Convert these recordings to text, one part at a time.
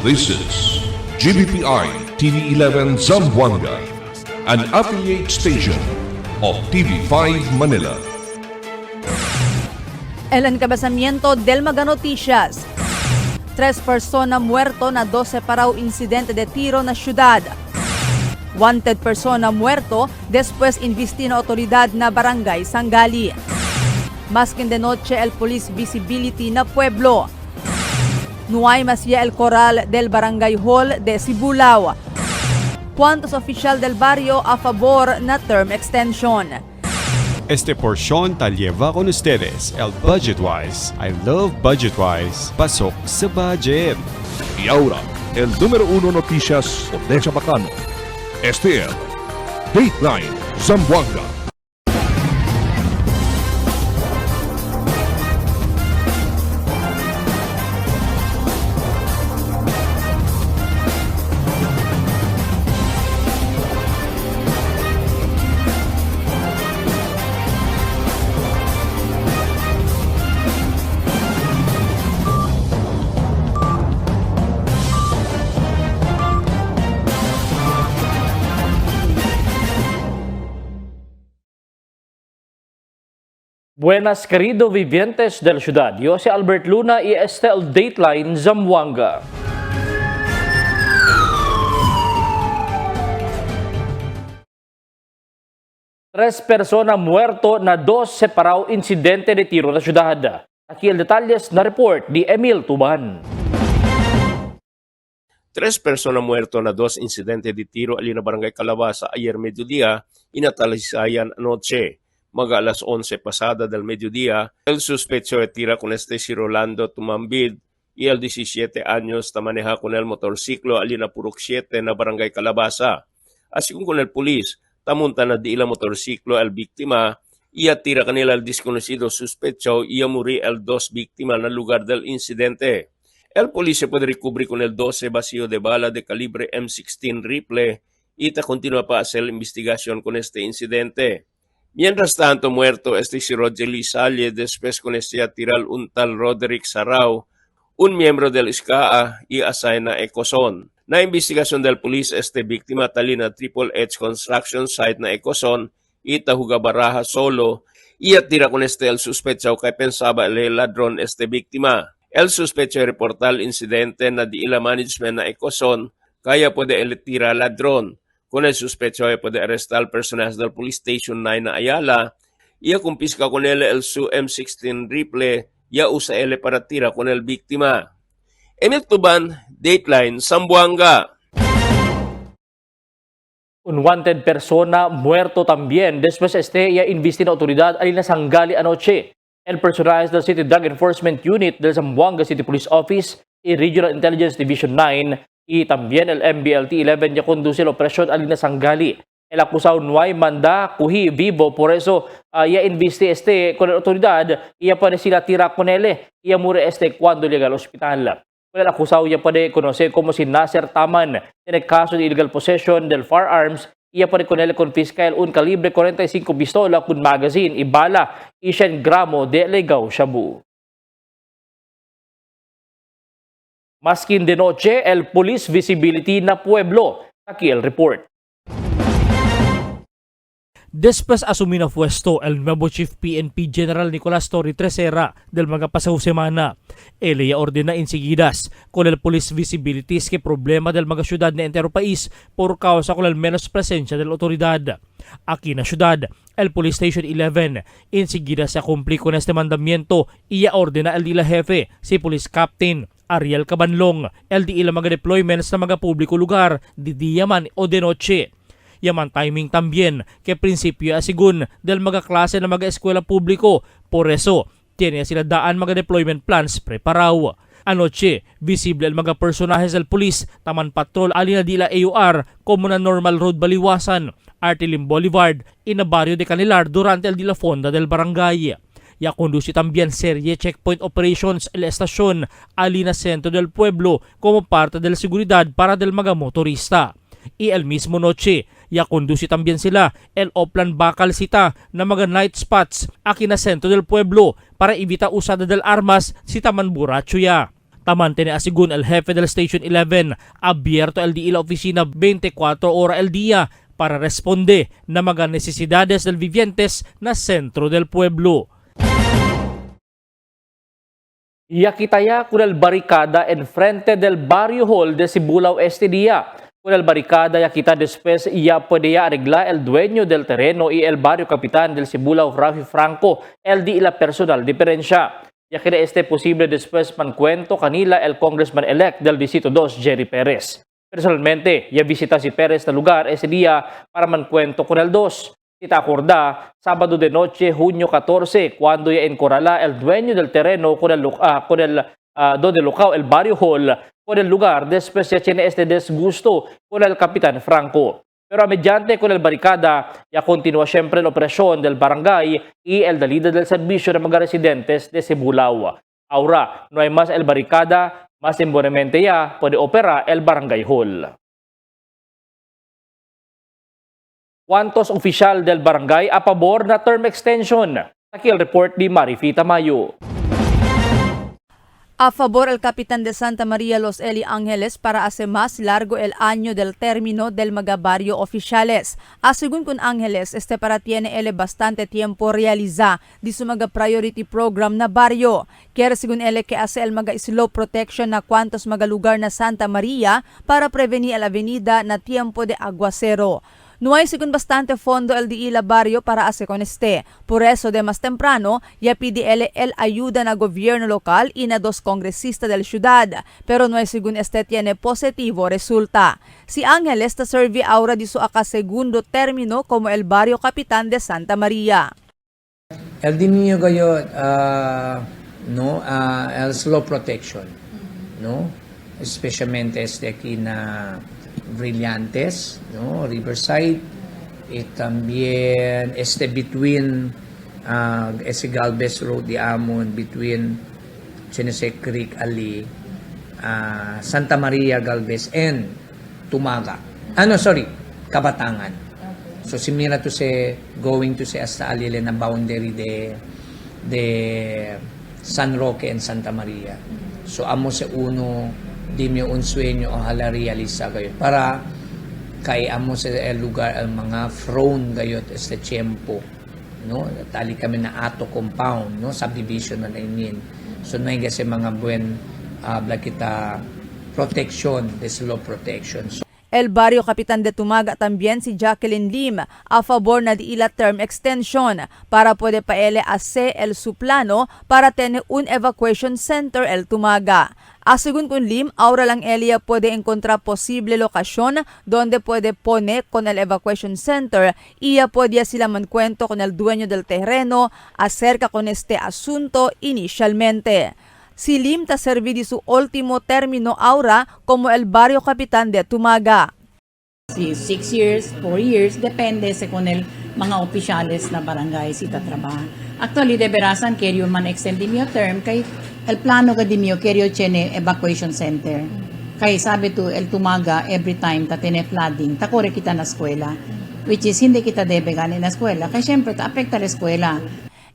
This is GBPI TV11 Zamboanga, an affiliate station of TV5 Manila. El encabezamiento del Mega Noticias. 3 persona muerto na 12 paraw insidente de tiro na syudad. Wanted persona muerto después investi na otoridad na barangay Sangali. Maskin de noche el police visibility na pueblo. Nuay masya el coral del barangay hall de Sibulao. ¿Cuántos oficial del barrio a favor na term extension? Este porción te lleva con ustedes el Budgetwise. I love Budgetwise. Pasok sa budget. Y ahora, el número 1 noticias de Chabacano. Este es Dateline Zamboanga. Buenas querido vivientes de la ciudad. Yo si Albert Luna y este el Dateline Zamboanga. Tres personas muerto na 2 separados incidente de tiro na ciudad. Aquí el detalles na report di Emil Tuban. 3 personas muertos na 2 incidente de tiro ali na barangay Calabasa ayer mediodía inatalasayan anoche. Mga alas 11 pasada del mediodía, el sospecho de tira con si Rolando Tumambid y el 17 años ta maneja con el motorciclo ali na Purok 7 na barangay Calabasa. Así con el polis, tamunta na di la motorciclo el víctima y tira kanila el desconocido sospecho y muri el 2 víctima na lugar del incidente. El polis se puede recubrir con el 12 vacío de bala de calibre M16 rifle y continúa pa hacer la investigación con este incidente. Mientras tanto, muerto si Roger Lisalle después con tiral un tal Roderick Sarao, un miembro del SCAA y asay na Ecozon. Na investigación del polis víctima talina Triple H Construction Site na Ecozon y Tahuga Baraja solo y tira con el sospecho kay pensaba el ladrón víctima. El sospecho reportal incidente na di ila management na Ecozon kaya puede el tira ladrón. Con el sospecho puede arrestar personas del Police Station 9 na Ayala y kumpiska con él el su M16 rifle y usa él para tira con el víctima. Emil Tuban, Dateline, Zamboanga. Un wanted persona muerto también después ya investi na otoridad alina Sangali anoche. El personal del City Drug Enforcement Unit del Zamboanga City Police Office y Regional Intelligence Division 9 y también el MBLT-11 ya conduce la operación alina Sangali. El acusado no hay manda kuhi vivo, por eso ya investi con la autoridad y ya puede sila tira con él y ya mure cuando llega al hospital. El acusado ya puede conocer como si Nasser Taman en el caso de illegal possession del firearms y ya puede con él confiscar un calibre 45 pistola con magazine y bala y 100 gramo de legal shabu. Maskin de noche, el police visibility na pueblo. Aquí el report. Después asumir na puesto el nuevo Chief PNP General Nicolas Torre Tresera del mga pasaw semana. Él ya ordena enseguidas con el police visibilities que problema del mga syudad na entero país por causa con el menos presencia de la autoridad. Aquí na syudad, el Police Station 11 enseguida se cumpli con este mandamiento y ya ordena el dila jefe, si Police Captain Ariel Cabanlong, el di ilang mga deployments na mga publiko lugar, di diyaman o de noche. Yaman timing también, que prinsipyo asigun del mga klase na mga eskwela publiko, por eso, tiene sila daan mga deployment plans preparaw. Anoche, visible ang mga personajes del police, taman patrol alina dila AUR, como na normal road baliwasan, Artilim Boulevard, ina barrio de Canilar durante el dila fonda del barangay. Ya conduce también serie checkpoint operations en la estación alina centro del pueblo como parte de la seguridad para del mga motorista. Y el mismo noche, ya conduce también sila el Oplan Bakal Sita na mga night spots aquí na centro del pueblo para evita usada del armas si taman borracho ya. Tamante ni Asigun el Jefe del Station 11, abierto el día la oficina 24 horas el día para responde na mga necesidades del vivientes na sentro del pueblo. Yakitaya con el barricada en frente del barrio hall de Sibulao Este día. Con el barricada yakita después ya podía arreglar el dueño del terreno y el barrio capitán del Sibulao Rafi Franco el di la personal diferencia. Ya que este posible después mancuento kanila el congressman-elect del Distrito 2, Jerry Perez. Personalmente, ya visita si Perez na lugar ese día para mancuento con el 2. Kita acorda, Sábado de noche, Junio 14, cuando ya encorala el dueño del terreno donde locao el barrio hall con el lugar, después ya tiene este disgusto con el capitán Franco. Pero mediante con el barricada, ya continúa siempre la operación del barangay y el salida del servicio de mga residentes de Sibulao. Ahora, no hay más el barricada, más imponente ya puede operar el barangay hall. ¿Cuántos opisyal del barangay a pabor na term extension? Aquí el report ni Marifita Mayo. A favor el Capitán de Santa María Los Eli Angeles para hacer más largo el año del término del mga barrio oficiales. Según con Angeles, para tiene ele bastante tiempo realiza di su mga priority program na barrio. Kaya según ele que hace el mga slow protection na cuantos mga lugar na Santa María para prevenir el avenida na tiempo de aguacero. No hay según bastante fondo el di la barrio para hacer con este. Por eso de más temprano, ya pide el ayuda na gobierno local y na 2 congresistas del ciudad. Pero no hay según este tiene positivo resulta. Si Ángel esta survey ahora di su segundo término como el barrio Capitán de Santa María. El di niyo gayot, el slow protection, no? Especialmente aquí na Brillantes, no, Riverside, y también between ese Galvez Road di Amon, between Chinese Creek Ali, Santa Maria Galvez and Tumaga. Kabatangan. So simira to say going to say hasta alile na boundary de San Roque and Santa Maria. So amo sa uno di mio un sueño o hala realiza kayo para kay amo sa lugar ang mga frone gayot este tiempo, no, tali kami na ato compound, no, subdivision na inin. So na kasi mga buen kita protection, this law protection. So, El barrio Capitán de Tumaga también si Jacqueline Lim a favor na di ila term extension para puede paele hacer el su plano para tener un evacuation center el Tumaga. Según con Lim, ahora lang Elia puede encontrar posible lokasyon donde puede poner con el evacuation center y ya podía sila mancuento con el dueño del terreno acerca con este asunto inicialmente. Si Lim ta serví di su último término ahora como el barrio Capitán de Tumaga. Si 6 years, 4 years, depende sa kung el mga opisyales na barangay si tatrabaha. Actually, deberasan keryo man extend di mio term kay el plano ka di mio keryo chene evacuation center. Kay sabi to el Tumaga every time ta tene flooding, ta kore kita na eskwela. Which is hindi kita debe ganin na eskwela. Kay syempre ta apekta la eskwela.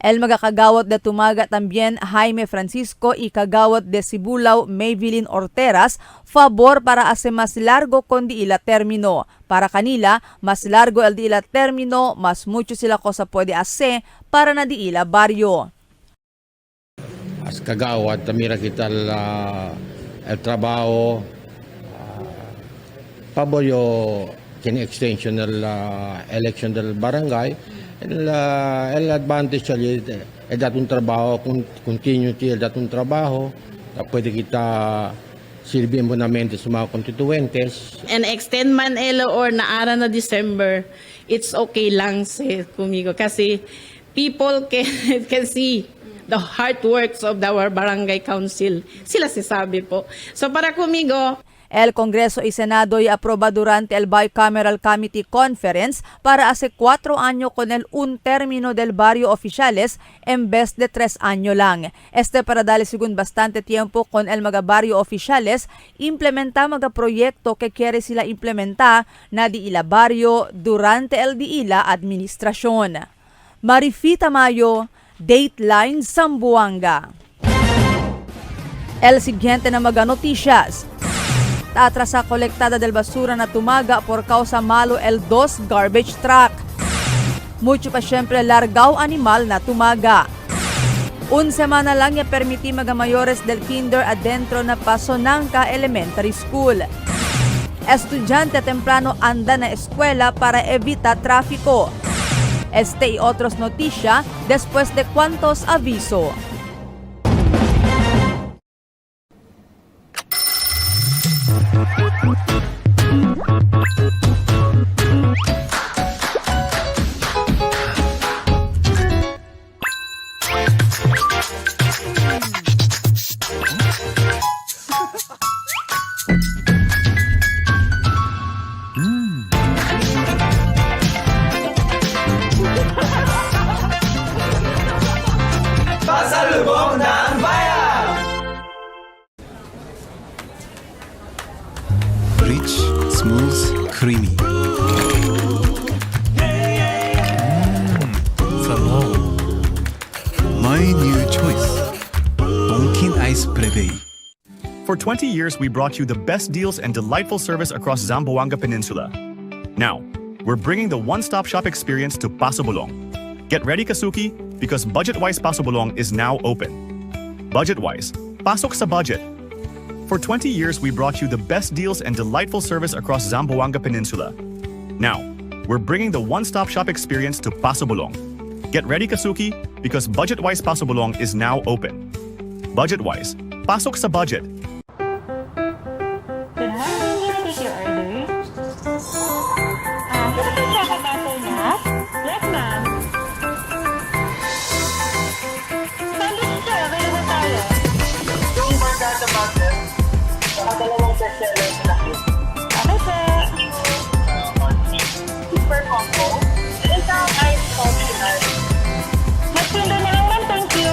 El magakagawat de Tumaga también Jaime Francisco y kagawat de Sibulao Maybelline Orteras favor para hacer más largo con di ila término. Para kanila, más largo el di ila término, más mucho sila cosa puede hacer para na di ila barrio. As kagawad, tamira kita el trabaho, paboyo kini extension del election del barangay. El advantage è dato un trabaho, continuity, è dato un trabaho, pwede kita silbihin bonamente sa mga constituentes. And extend man elo or naara na December, it's okay lang kumigo kasi people can see the hard works of our barangay council. Sila sabi po. So para kumigo, El Congreso y Senado y aproba durante el Bicameral Committee Conference para hace 4 años con el un término del barrio oficiales en vez de 3 años lang. Para darle según bastante tiempo con el mga barrio oficiales, implementa mga proyecto que quiere sila implementar na di ila barrio durante el di ila administrasyon. Marifita Mayo, Dateline Zamboanga. El siguiente na mga noticias. Atrasa kolektada del basura na tumaga por causa malo el 2 garbage truck. Mucho pa siyempre largaw animal na tumaga. Un semana lang ya permiti mga mayores del kinder adentro na Pasonanca Elementary School. Estudyante temprano anda na eskwela para evita tráfico. Este y otros noticia después de cuantos aviso. Rich, smooth, creamy. Sabaw. My new choice. Donkin Ice Prevei. For 20 years, we brought you the best deals and delightful service across Zamboanga Peninsula. Now, we're bringing the one-stop shop experience to Paso Bulong. Get ready, Kasuki, because Budget-Wise Paso Bulong is now open. Budget-Wise, pasok sa budget. For 20 years, we brought you the best deals and delightful service across Zamboanga Peninsula. Now, we're bringing the one-stop shop experience to Paso Bulong. Get ready, Kasuki, because Budget-Wise Paso Bulong is now open. Budget-Wise, pasok sa budget. Yes, ma'am. Sandwich sir, available tayo. Yung Bargata Butter, saka dalawang bestseller sa laki. Okay, sir. Super combo. Isang ice coffee ice. Magsundo na lang, ma'am. Thank you.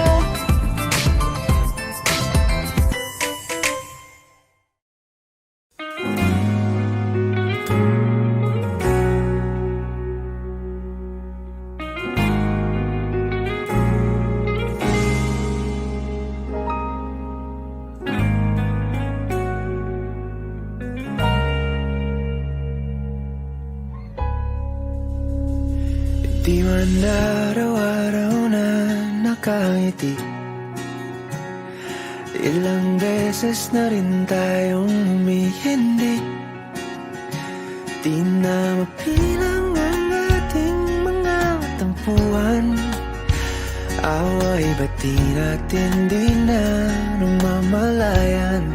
Di man araw-araw na nakangiti. Ilang beses na rin tayong humihindi. Di na mapilang ang ating mga tampuhan. Away ba't di natin di na namamalayan?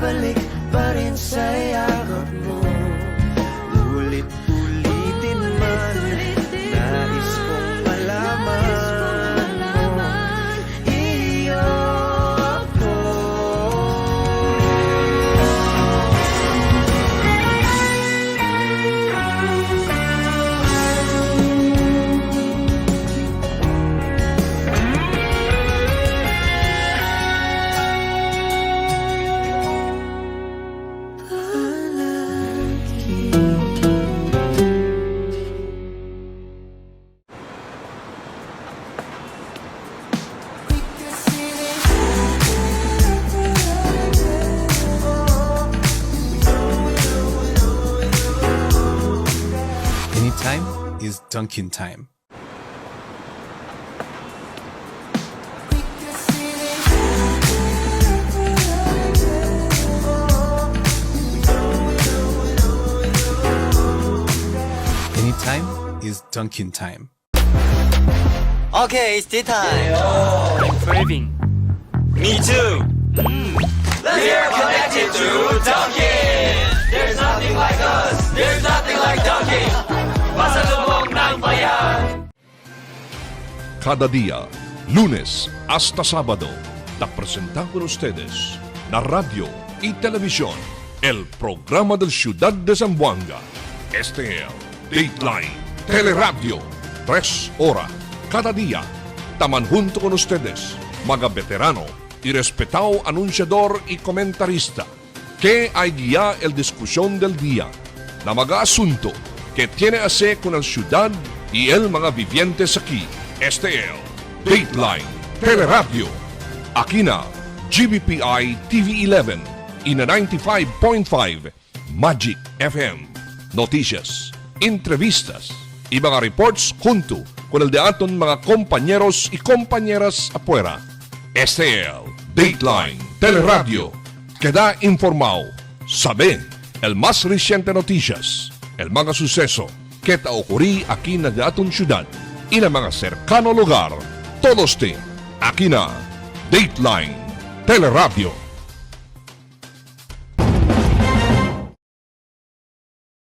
Balik pa rin sa yakap mo. Ulit-ulitin man, nais kong malaman mo. Iyo ako. Anytime is Dunkin' time. Anytime is Dunkin' time. Okay, it's tea time. I'm craving. Me too. We're connected to Dunkin'. There's nothing like us. There's nothing like Dunkin'. Pasalubong ng bayan. Cada día, lunes hasta sábado, te presentamos con ustedes la radio y televisión, el programa del Ciudad de Zamboanga. Este es Dateline Teleradio, 3 horas cada día. Taman junto con ustedes, mga veterano y respetado anunciador y comentarista que hay guía el discusión del día na mga asunto que tiene a ver con la ciudad y el mga vivientes aquí. Este es Dateline Teleradio. Aquí na GBPI TV11 y na 95.5 Magic FM. Noticias, entrevistas y mga reports junto con el de aton mga compañeros y compañeras afuera. Este es Dateline Teleradio. Queda informado. Sabe el más reciente noticias, el mga suceso que ta ocurrí aquí na aton ciudad y na mga cercano lugar. Todos te aquí na Dateline Teleradio.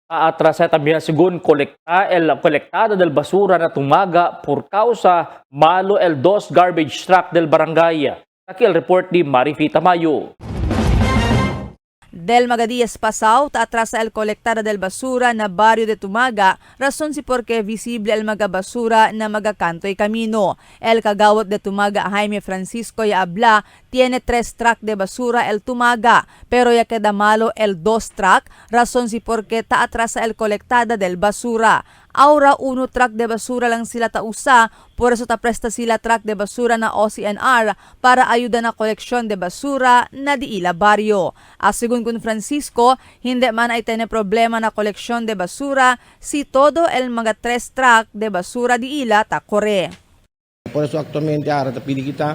Atrasa también según colectada del basura na tumaga por causa malo el 2 garbage truck del barangay. Aquí el report ni Marifita Mayo. Del Magadías Pasao, atrasa el colectada del basura na barrio de Tumaga, razón si porque visible el mga basura na magakanto y camino. El kagawad de Tumaga, Jaime Francisco y Abla, tiene 3 truck de basura el Tumaga, pero ya queda malo el 2 truck, razón si porque atrasa el colectada del basura. Ahora 1 truck de basura lang sila tausa, por eso presta sila truck de basura na OCNR para ayuda na koleksyon de basura na diila baryo. Asigun kun Francisco, hindi man ay tene problema na koleksyon de basura si todo el mga 3 truck de basura diila takore. Por eso actualmente ara tapili kita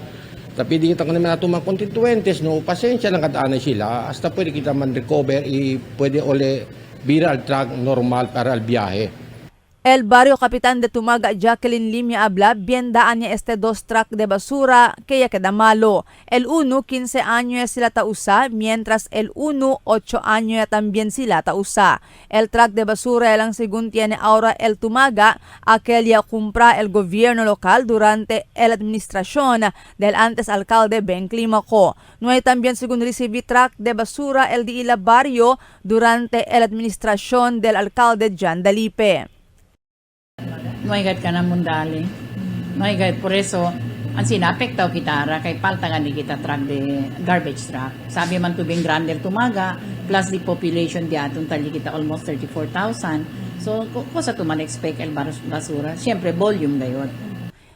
kung naman nato mga constituentes, no, pasensya lang kadaan sila, hasta pwede kita man recover y pwede ole bira al truck normal para al biyahe. El barrio Capitan de Tumaga, Jacqueline Limia Abla, bien daan niya este 2 truck de basura kaya queda malo. El 1, 15 años sila tausa, mientras el 1, 8 años también sila tausa. El truck de basura lang según tiene ahora el Tumaga, aquel ya compra el gobierno local durante el administración del antes alcalde Ben Climaco. No hay también según recibí truck de basura el Diila Barrio durante el administración del alcalde Jan Dalipe. No hay ka na mundali. No hay por eso, ang sinapektaw kitara, kay paltangan ni kita truck de garbage truck. Sabi man tubing grande Tumaga, plus the population di atong tali kita almost 34,000. So, kung sa tuman expect el basura, siyempre volume dayon.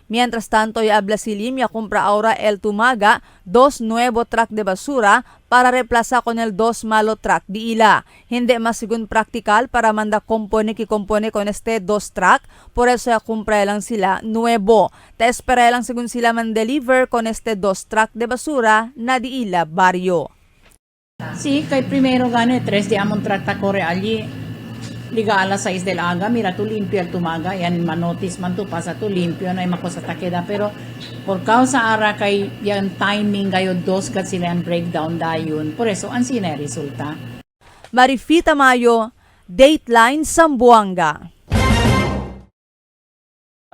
Mientras tanto, y habla si Limia compra ahora el Tumaga 2 nuevo truck de basura para reemplaza con el 2 malo truck di ila. Hindi mas sigun practical para manda compone con este 2 truck, por eso ya compra lang sila nuevo. Te espera lang sigun sila man deliver con este 2 truck de basura na di ila barrio. Sí, kay primero gane 3 di amon truck takore allí. Liga alas 6 del aga, mira tu limpio el Tumaga, yan manotis man tu pasa tu limpio, na makosa takeda, pero por causa ara kay yan timing kayo 2 kat sila ang breakdown dayon, por eso ang sina resulta. Marifita Mayo, Dateline Zamboanga.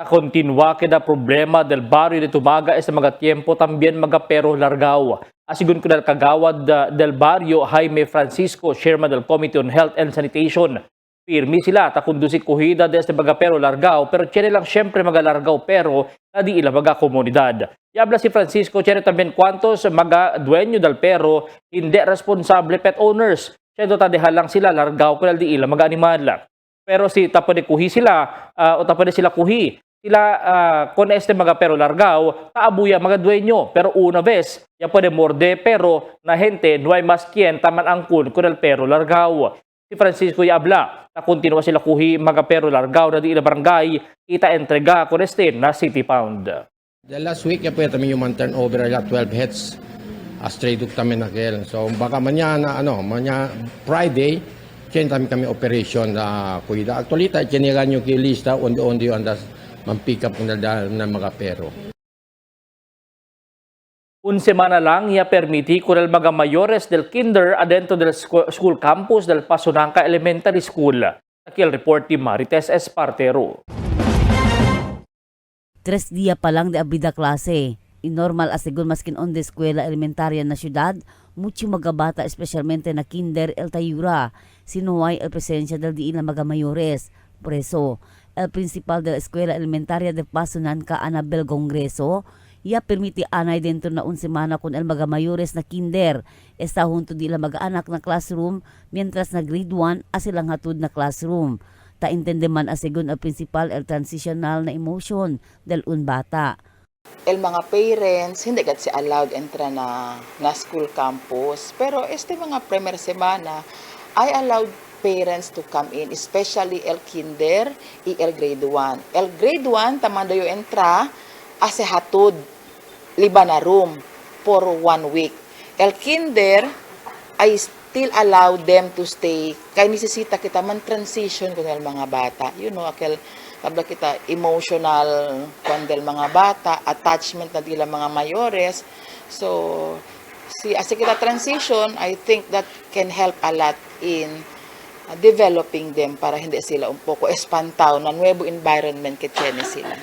Continua queda problema del barrio de Tumaga este mga tiempo también mga pero largaw. Asigun ko del kagawad del barrio Jaime Francisco, chairman del Committee on Health and Sanitation. Pirmi sila ta kundusi kuhida de este mga pero largaw, pero tiene lang siyempre mga largaw pero na di ila mga komunidad. Yabla si Francisco, tiene también cuantos mga dueño del pero hindi responsable pet owners. Siya tadeha lang sila largaw kung di ila mga animal. Pero si tapos kuhi sila o tapos sila kuhi sila con este mga pero largaw kaabuya mga dueño, pero una vez ya puede morde pero na gente no hay más quien taman angkun con el pero largaw. Si Francisco Yabla, na continua sila kuhi mga pero largaw na di ila barangay, kita entrega con este na City Pound. The last week, ya pwede kami yung turnover at 12 heads straight up kami na kail. So baka manyana, Friday, kaya kami operation na kuhida. Actually, kinigan yung kilista, ondi yung andas man-pick up na mga pero. Un semana lang ya permiti con el mga mayores del kinder adentro del school campus del Pasonanca Elementary School. Aquí el report ni Marites Espartero. 3 días pa lang de abida klase. Inormal asigon maskin on de eskwela elementarya na syudad, mucho mga bata especialmente na kinder el Tayura, sinuway el presensya del diin na mga mayores. Por eso, el principal de la eskwela elementarya de Pasonanca, Anabel Congreso, Ya permiti anay dentro na un semana kun el mga mayores na kinder. Esta junto dila mag-anak na classroom mientras na grade 1 asilang hatod na classroom. Ta intende man asigon al principal el transitional na emotion del un bata. El mga parents hindi gat si allowed entra na school campus, pero este mga primer semana I allowed parents to come in, especially el kinder y el grade 1. El grade 1 tamando yo entra ase hatod liba na room for 1 week. El kinder I still allow them to stay kay nisisita kita man transition kun el mga bata. You know, akel kabla kita emotional kundel mga bata, attachment na dila mga mayores. So, as kita transition, I think that can help a lot in developing them para hindi sila un poco espantaw na nuevo environment que tiene sila.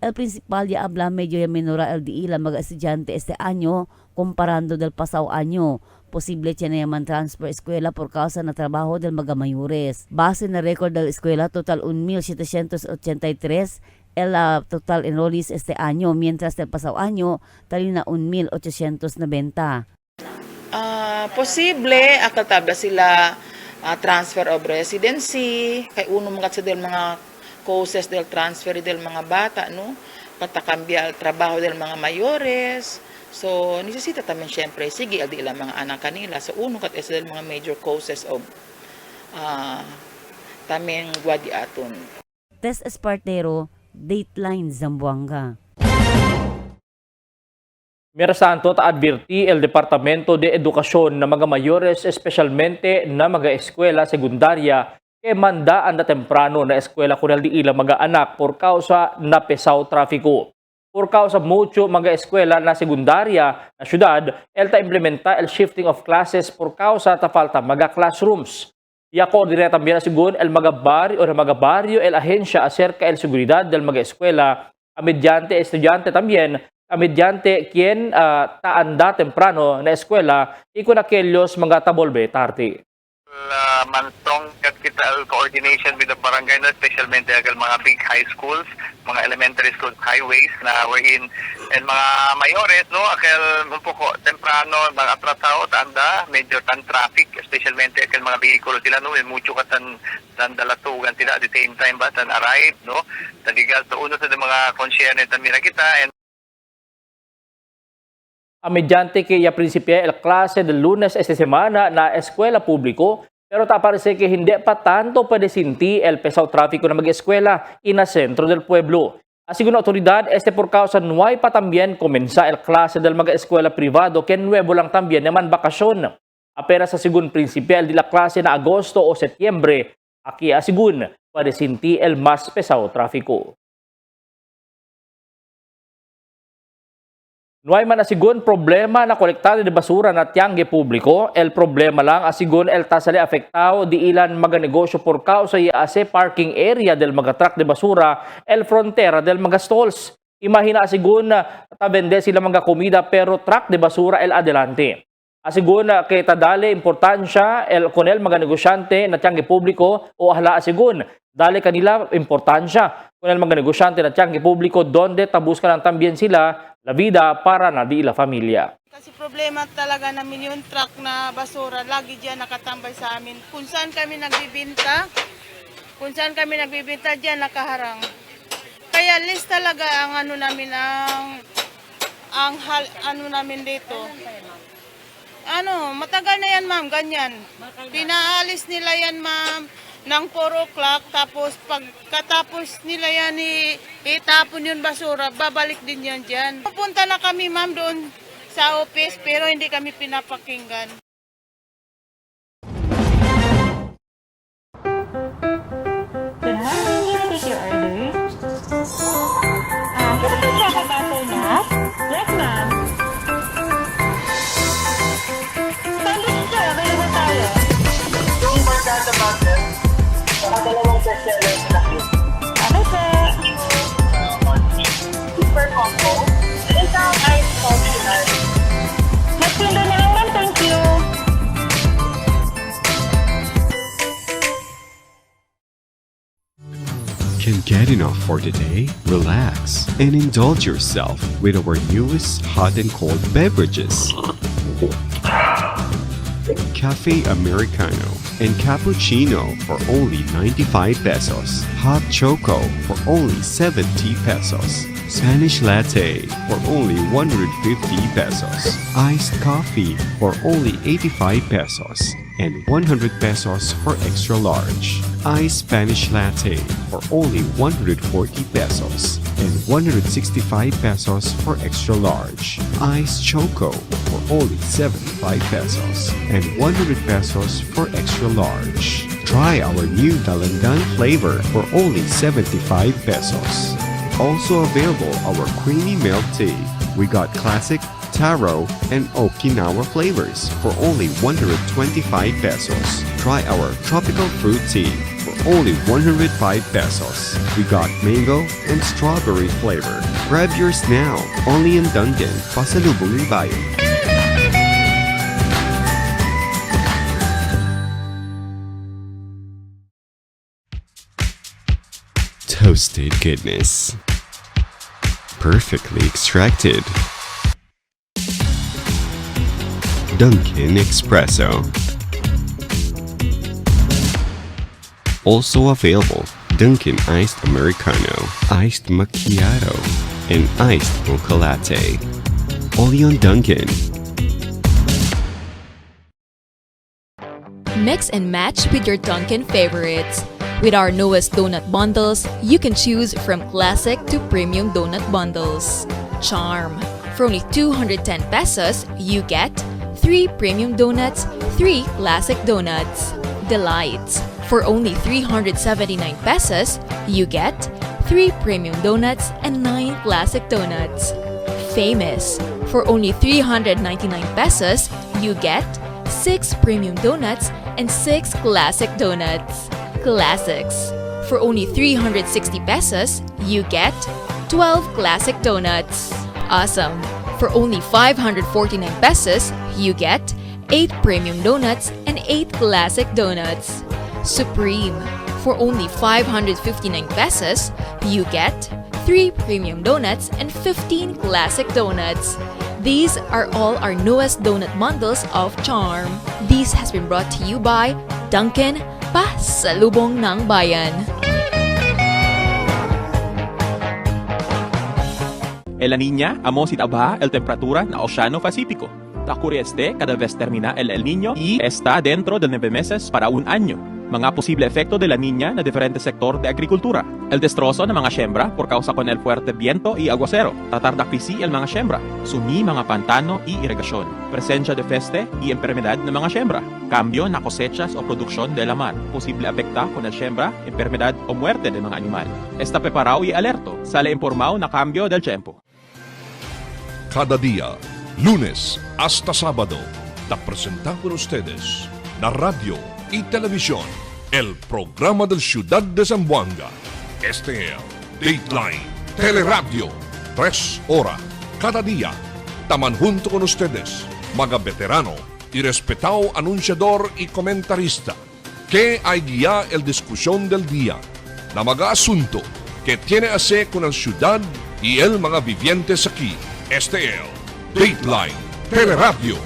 El principal ya habla medyo ya menora el di la mga estudyante este año comparando del pasado año. Posible tiene yaman transfer eskwela por causa na trabajo del mga mayores. Base na record del eskwela, total 1,783 el total enrollees este año, mientras del pasado año talina 1,890. Posible, akal tabla sila transfer of residency, kay uno mga sa del mga causes del transfer del mga bata, no? Patakambia al trabaho del mga mayores. So, necesita tamen syempre, sige, aldi lang mga anak kanila. So, uno kat isa del mga major causes of tamen guadi aton. Test Espartero, Dateline Zamboanga. Mirasanto ta advirti el Departamento de Edukasyon na mga mayores, espesyalmente na mga eskwela sekundarya, que mandaan na temprano na eskwela kunal di ilang mga anak por causa na pesaw trafiko. Por causa mucho mga eskwela na sekundarya na syudad, el ta implementa el shifting of classes por causa ta falta mga classrooms. Ya koordinata también sigun el mga barrio el ahensya acerca el seguridad del mga eskwela, a mediante estudiante también, a mediante quien taanda temprano na eskwela y con aquellos mga tabolbe tarti. Strong kita coordination with the barangay, no, especialmente ang mga big high schools, mga elementary schools, highways na wherein and mga mayores, no, akal un poco temprano mga atrasaw tanda medyo tan traffic, especialmente akal mga vehikulo sila, no, mucho katan dalatugan sila at the same time ba tan arrive, no, taligal to uno sa mga konsyerne tamira kita. And a mediante que ya principia el clase del lunes esta semana na eskwela publiko, pero parece que hindi pa tanto pwede sinti el pesaw trafiko na mag-eskwela ina sentro del pueblo. Así que una autoridad, por causa no hay pa también comenza el clase del mga eskwela privado que nuevo lang también naman bakasyon. Apera sa sigun principia el di la clase na Agosto o Setyembre, aquí asigun pwede sinti el mas pesaw trafiko. No hay man asigon problema na kolektado de basura na tiyangge publiko. El problema lang asigon el tasali afektado di ilan mga negosyo por causa ya ase parking area del mga truck de basura el frontera del mga stalls. Imagina asigon na tabende sila mga komida pero truck de basura el adelante. Asigon na kay tadale importansya el kunel mga negosyante na tiyangge publiko o hala asigon dali kanila importansya kunel mga negosyante na tiyangge publiko donde tabuskan lang tambien sila la vida para na di la familia. Kasi problema talaga namin yung truck na basura, lagi dyan nakatambay sa amin. Kung saan kami nagbibinta, dyan nakaharang. Kaya list talaga ang ano namin, ano namin dito. Matagal na yan ma'am, ganyan. Pinaalis nila yan ma'am ng 4 o'clock, tapos pagkatapos nila yan itapon yung basura, babalik din yan dyan. Pupunta na kami ma'am doon sa office pero hindi kami pinapakinggan. Good morning, may I take your order? Can I check a butternut? Yes ma'am. Sandwich sir, available tayo. Yung barkada butter, saka dalawang bestseller na cute. Okay po. Super combo. Isang ice coffee. Mas pindo na lang ma'am, thank you. Get enough for today, relax, and indulge yourself with our newest hot and cold beverages. Cafe Americano and Cappuccino for only 95 pesos. Hot Choco for only 70 pesos. Spanish Latte for only 150 pesos. Iced Coffee for only 85 pesos. And 100 pesos for extra large. Iced Spanish Latte for only 140 pesos. And 165 pesos for extra large. Iced Choco for only 75 pesos. And 100 pesos for extra large. Try our new Dalandan flavor for only 75 pesos. Also available our creamy milk tea. We got classic, taro, and Okinawa flavors for only 125 pesos. Try our tropical fruit tea for only 105 pesos. We got mango and strawberry flavor. Grab yours now, only in Dunkin', Pasalubong ng Bayan. Toasted goodness. Perfectly extracted. Dunkin' Espresso. Also available, Dunkin' Iced Americano, Iced Macchiato, and Iced Mocha Latte. Only on Dunkin'. Mix and match with your Dunkin' favorites. With our newest donut bundles, you can choose from classic to premium donut bundles. Charm. For only 210 pesos, you get 3 premium donuts, 3 classic donuts. Delights. For only 379 pesos, you get 3 premium donuts and 9 classic donuts. Famous. For only 399 pesos, you get 6 premium donuts and 6 classic donuts. Classics. For only 360 pesos, you get 12 classic donuts. Awesome. For only 549 pesos, you get 8 premium donuts and 8 classic donuts. Supreme. For only 559 pesos, you get 3 premium donuts and 15 classic donuts. These are all our newest donut bundles of Charm. This has been brought to you by Dunkin', Pasalubong ng Bayan. En la Niña, amo si tabaja el temperatura na Oceano Pacífico. Ocurre cada vez termina el Niño y está dentro de 9 meses para un año. Mga posible efecto de la Niña na diferente sector de agrikultura. El destrozo ng mga siembra por causa con el fuerte viento y aguacero. Tratar de krisi el mga siembra. Sumi mga pantano y irrigasyon. Presencia de peste y enfermedad ng mga siembra. Cambio na cosechas o produksyon de la mar. Posible afecta con el siembra, enfermedad o muerte de mga animal. Está preparado y alerto. Sale informado na cambio del tiempo. Cada día, lunes hasta sábado, te presentamos con ustedes la radio y televisión, el programa del Ciudad de Zamboanga. Este es Dateline Teleradio, 3 horas cada día. Taman junto con ustedes, mga veterano y respetado anunciador y comentarista, que hay guía el discusión del día, na mga asunto que tiene a hacer con el ciudad y el mga vivientes aquí. Este es Dateline Teleradio.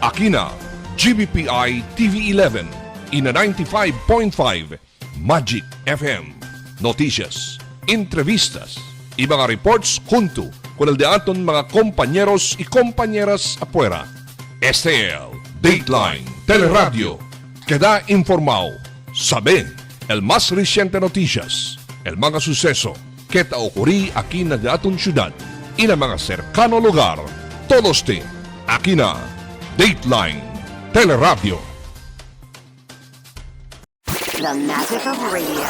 Aquí na GBPI TV11 y na 95.5 Magic FM. Noticias, entrevistas y mga reports junto con el de aton mga compañeros y compañeras afuera. Este es Dateline Teleradio. Queda informado, sabe el más reciente noticias, el mga suceso que te ocurrí aquí na de aton ciudad y na mga cercano lugar. Todos aquí na Dateline Teleradio. The magic of radio.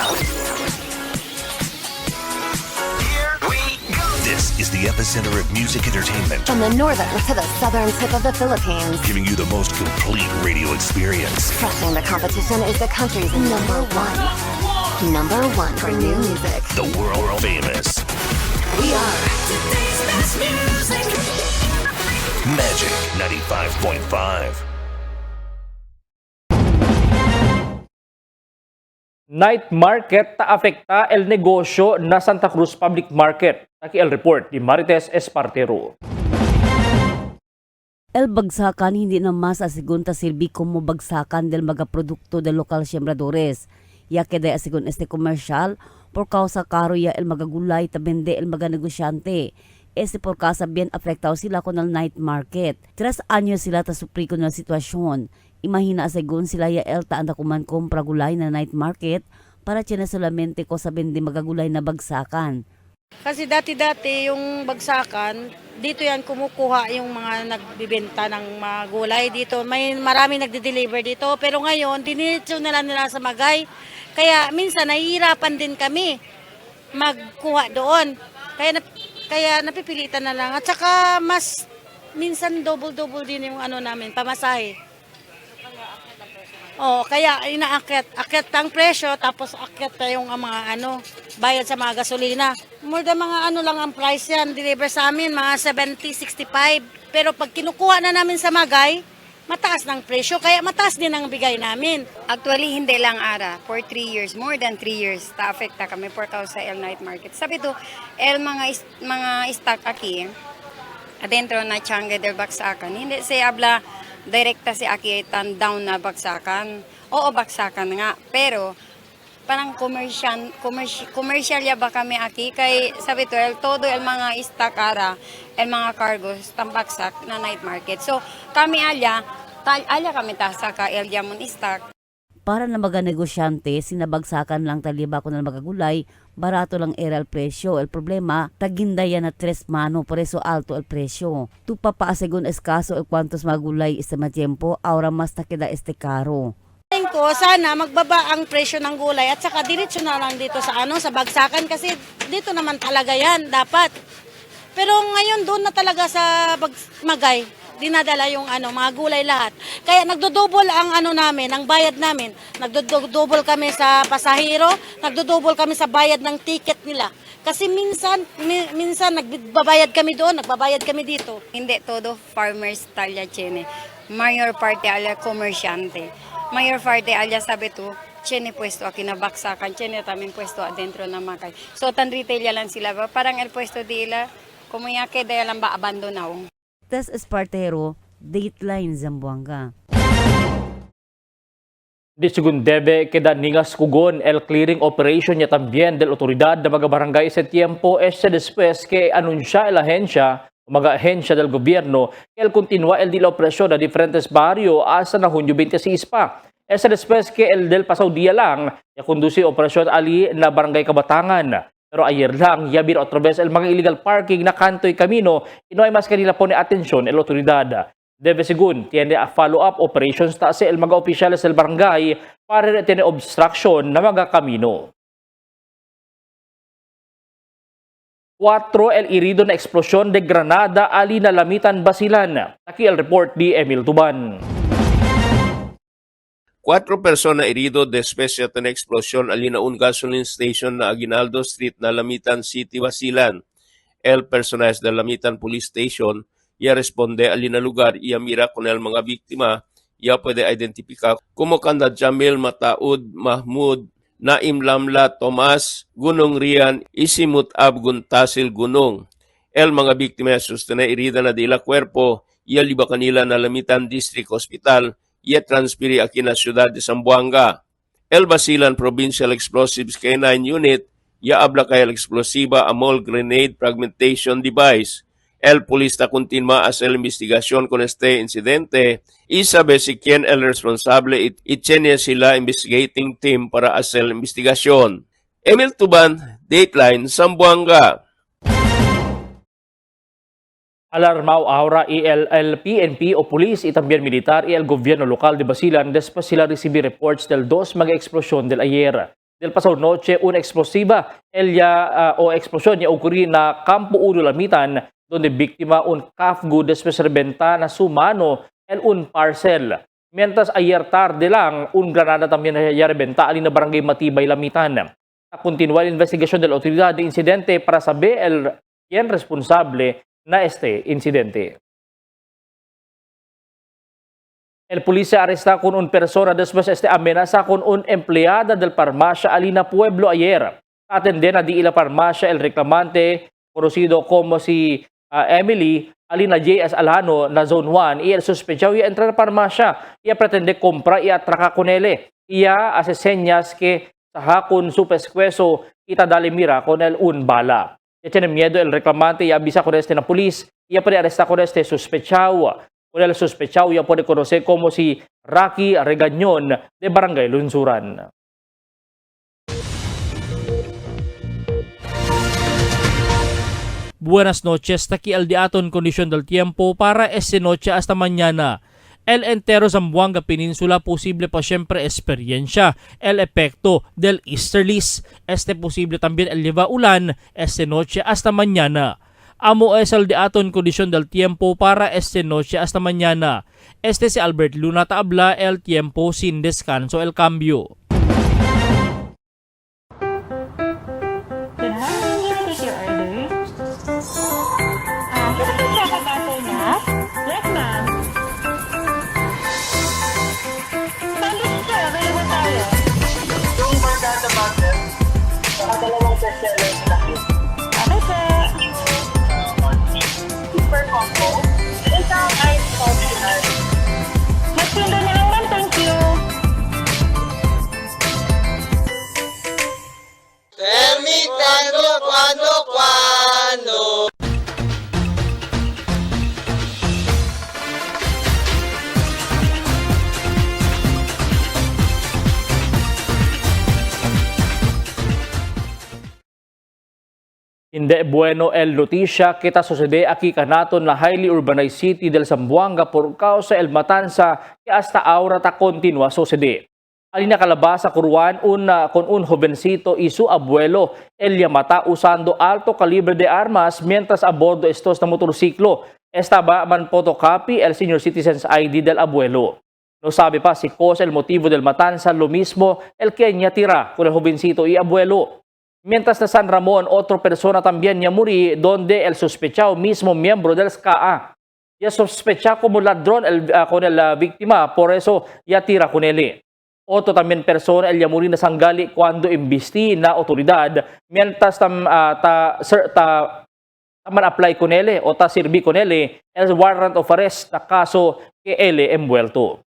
This is the epicenter of music entertainment. From the northern to the southern tip of the Philippines. Giving you the most complete radio experience. Crushing the competition is the country's number one. Number one for new music. The world famous. We are today's best music. Magic 95.5. Night market taafekta el negosyo na Santa Cruz Public Market. Taki el report ni Marites Espartero. El bagsakan hindi na mas asigun ta silbi como bagsakan del mga produkto del lokal sembradores. Ya que de asigun este comercial por causa karo ya el mga gulay ta bende el mga negosyante. Este por causa bien afectado sila con el night market. 3 años sila ta supri con el sitwasyon. Imagina asigun sila ya el ta anda kuman kompra gulay na night market para tiyan solamente ko sa bende mga gulay na bagsakan. Kasi dati-dati yung bagsakan, dito yan kumukuha yung mga nagbibenta ng mga gulay dito. May marami nagde-deliver dito, pero ngayon dinitso na lang nila sa Magay. Kaya minsan nahihirapan din kami magkuha doon. Kaya napipilitan na lang. At saka mas minsan double-double din yung ano namin, pamasahe. Oh, kaya inaakyat ang presyo tapos akyat pa yung mga bayad sa mga gasolina. More than mga lang ang price yan, deliver sa amin mga 70, 65. Pero pag kinukuha na namin sa Magay, mataas ng presyo kaya mataas din ang bigay namin. Actually hindi lang ara, for 3 years, more than 3 years ta-afekta kami por causa el night market. Sabi to, el mga stock aquí adentro na Tianguis del Baksakan. Hindi se habla direkta si Aki tan down na bagsakan. Oo, bagsakan nga. Pero, parang commercial ya ba kami Aki? Kay, sabi to, todo el mga istakara, el mga cargos, tambaksak na night market. So, kami alya kami tasa ka el yamon istak. Para na mga negosyante, sinabagsakan lang taliba ko ng mga gulay, barato lang era el presyo. El problema, tagindaya na 3 mano, por eso alto el presyo. Tupa pa segun eskaso el cuantos mga gulay este matiempo, ahora mas takida este caro. Tingin ko, sana magbaba ang presyo ng gulay at saka diretso na lang dito sa sa bagsakan kasi dito naman talaga yan, dapat. Pero ngayon doon na talaga sa Magay. Dinadala yung mga gulay lahat. Kaya nagdodouble ang namin, ang bayad namin. Nagdodouble kami sa pasahero, nagdodouble kami sa bayad ng ticket nila. Kasi minsan nagbabayad kami doon, nagbabayad kami dito. Hindi todo farmers talya chene. Mayor parte alya komersyante. Mayor parte alya sabi to, chene puesto aquí na baksakan, chene también puesto adentro na Magay. So tan retail lang sila, parang el puesto dila, como ya que de lang ba abandonaw. Tess Espartero, Dateline Zamboanga. Di según debe queda ningas kugon el clearing operation ya también del autoridad de mga barangay ese tiempo después que anuncia el ahensya mga ahensya del gobierno que el continúa el de la operación a diferentes barrio hasta na Hunyo 26 pa. Después que el del pasado día lang ya conduce operasyon ali na barangay Kabatangan. Pero ayer lang, yabir otra vez el mga illegal parking na kantoy kamino, inoy mas kanila po ni atensyon el otoridad. Debe según, tiene a follow-up operations ta sa el mga opisyales del barangay para tiene obstruction na mga kamino. 4 el irido na eksplosyon de Granada ali na Lamitan, Basilan. Taki el report di Emil Tuban. 4 persona herido después de una explosión al un gasoline station na Aguinaldo Street na Lamitan City, Basilan. El personal de Lamitan Police Station ya responde al lugar y mira con el mga biktima ya puede identificar como kanda Jamil Mataud Mahmud, Naim Lamla Tomas, Gunong Rian, Isimut Abgun Tasil Gunong. El mga biktima sustena herida na de la cuerpo ya liba kanila na Lamitan District Hospital y transferi aquí na ciudad de Zamboanga. El Basilan Provincial Explosives K9 Unit ya habla kay el explosiva amol grenade fragmentation device. El polista continúa a hacer investigación con este incidente y sabe si quién es el responsable y tiene sila investigating team para hacer investigación. Emil Tuban, Dateline, Zamboanga. Alarmao ahora el PNP o police y también militar y el gobierno local de Basilan después sila recibir reports del 2 mga explosyon del ayer. Del pasado noche, una explosiva explosión ya ocurrió na Campo Uno, Lamitan, donde biktima un kafgu después rebenta na sumano un parcel. Mientras ayer tarde lang, un granada también ya rebenta alin na barangay Matibay, Lamitan. Continúa la investigación de la autoridad de incidente para saber quién responsable na este incidente. El policía arresta con un persona después amenaza con un empleada del farmacia Alina Pueblo ayer. Atender a di la farmacia el reclamante conocido como si Emily Alina J.S. Alhano na Zone 1 y el sospechoso ya entra a la farmacia y pretende comprar y atraca con él. Ia hace señas que sa hakon su pescuezo itadali mira con el un bala. Ya tiene miedo el reclamante y avisa con este na polis. Ia puede arrestar con este sospechado. Con el sospechado ya puede conocer como si Rocky Regañon de Barangay Lunsuran. Buenas noches, aquí el diaton condición del tiempo para esta noche hasta mañana. El entero Zamboanga Peninsula posible pa siempre experiencia el efecto del easterlies. Posible también el lleva ulan esta noche hasta mañana. Amo es el diaton condición del tiempo para esta noche hasta mañana. Si Albert Luna tabla el tiempo sin descanso el cambio. Yung Barkada Bundle, saka dalawang bestseller na hit. Ano po? Super combo. Isang ice coffee ice. Magpinda na lang, thank you. Tell me cuando. Hindi bueno el noticia que sucede aquí kanaton la highly urbanized city del Zamboanga por causa el matanza que hasta ahora ta continua sucede. Alina kalabasa kuruan con un jovencito y su abuelo. El mata usando alto calibre de armas mientras a bordo estos na motorsiklo. Estaba man photocopy el senior citizen's ID del abuelo. No sabe pa si causa el motivo del matanza lo mismo el que niya tira con el jovencito y abuelo. Mientras na San Ramon, otra persona también ya murió donde el sospechado mismo miembro del SCAA. Ya sospecha como ladrón con la víctima, por eso ya tira con él. Otro también persona el ya murió na sanggali cuando imbesti na autoridad mientras man apply con él o ta sirvi con él el warrant of arrest na kaso que él envuelto.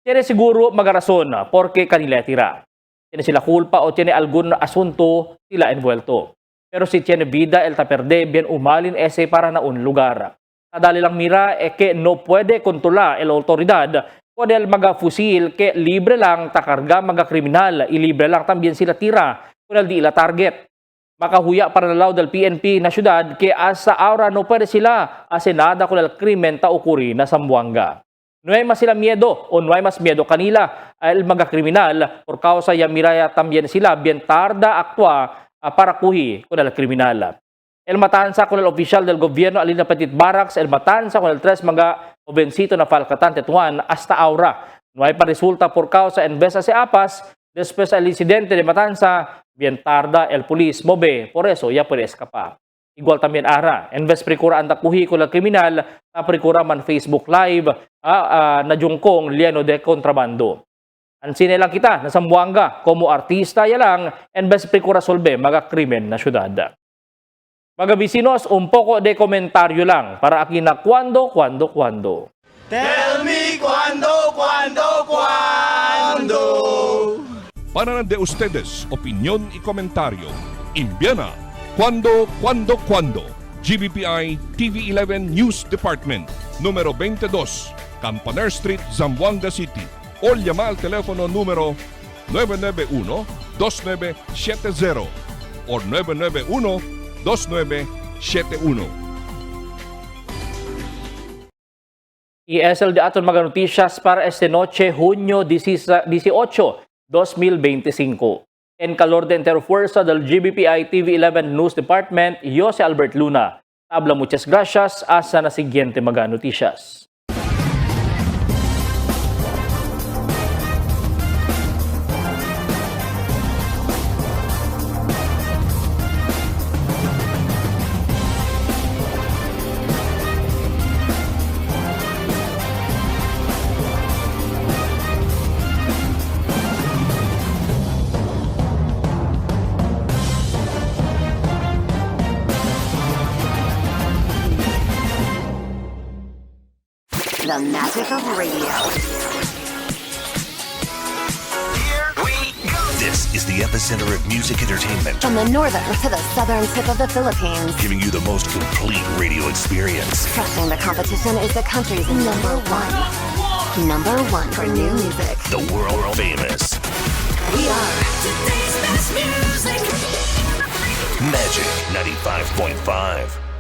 Tiene seguro magarason porque kanila tira. Tiene sila culpa o tiene algún asunto sila envuelto. Pero si tiene vida, el taperde bien umalin ese para na un lugar. Kadali lang mira que no puede controlar el autoridad con el mga fusil que libre lang takarga mga kriminal y libre lang también sila tira con el di la target. Makahuya para nalaw del PNP na syudad que asa ahora no puede sila asenada con el krimen ta ukuri na Zamboanga. No hay más sila miedo o no hay más miedo kanila el mga kriminal por causa ya miraya también sila bien tarda actua para kuhi con el kriminal. El matanza con el oficial del gobierno Alina Petit Barracks, el matanza con el tres mga jovencito na Falcatan Tetuan hasta ahora. No hay pa resulta por causa en vez se apas después el incidente de matanza bien tarda el polis mobe por eso ya puede escapar. Igual también ara, en vez precura anda kuhi con el kriminal, na precura man Facebook Live na jungkong liano de kontrabando. Ansine lang kita na Zamboanga, como artista ya lang, en vez precura solve mga krimen na syudad. Mga bisinos, un poco de komentaryo lang para aquí na cuando. Tell me cuando. Para de ustedes, opinión y comentario. Envíana Cuando. GBPI TV11 News Department, número 22, Campaner Street, Zamboanga City. O llama al teléfono número 991-2970 o 991-2971. Y es el de aton mga noticias para esta noche, junio 18, 2025. En calor de interfuerza del GBPI TV11 News Department, yo si Albert Luna. Habla muchas gracias, hasta na siguiente mga noticias. The magic of radio. This is the epicenter of music entertainment, From the northern to the southern tip of the Philippines. giving you the most complete radio experience. Crushing the competition is the country's number one. Number one for new music. The world famous We are Magic 95.5.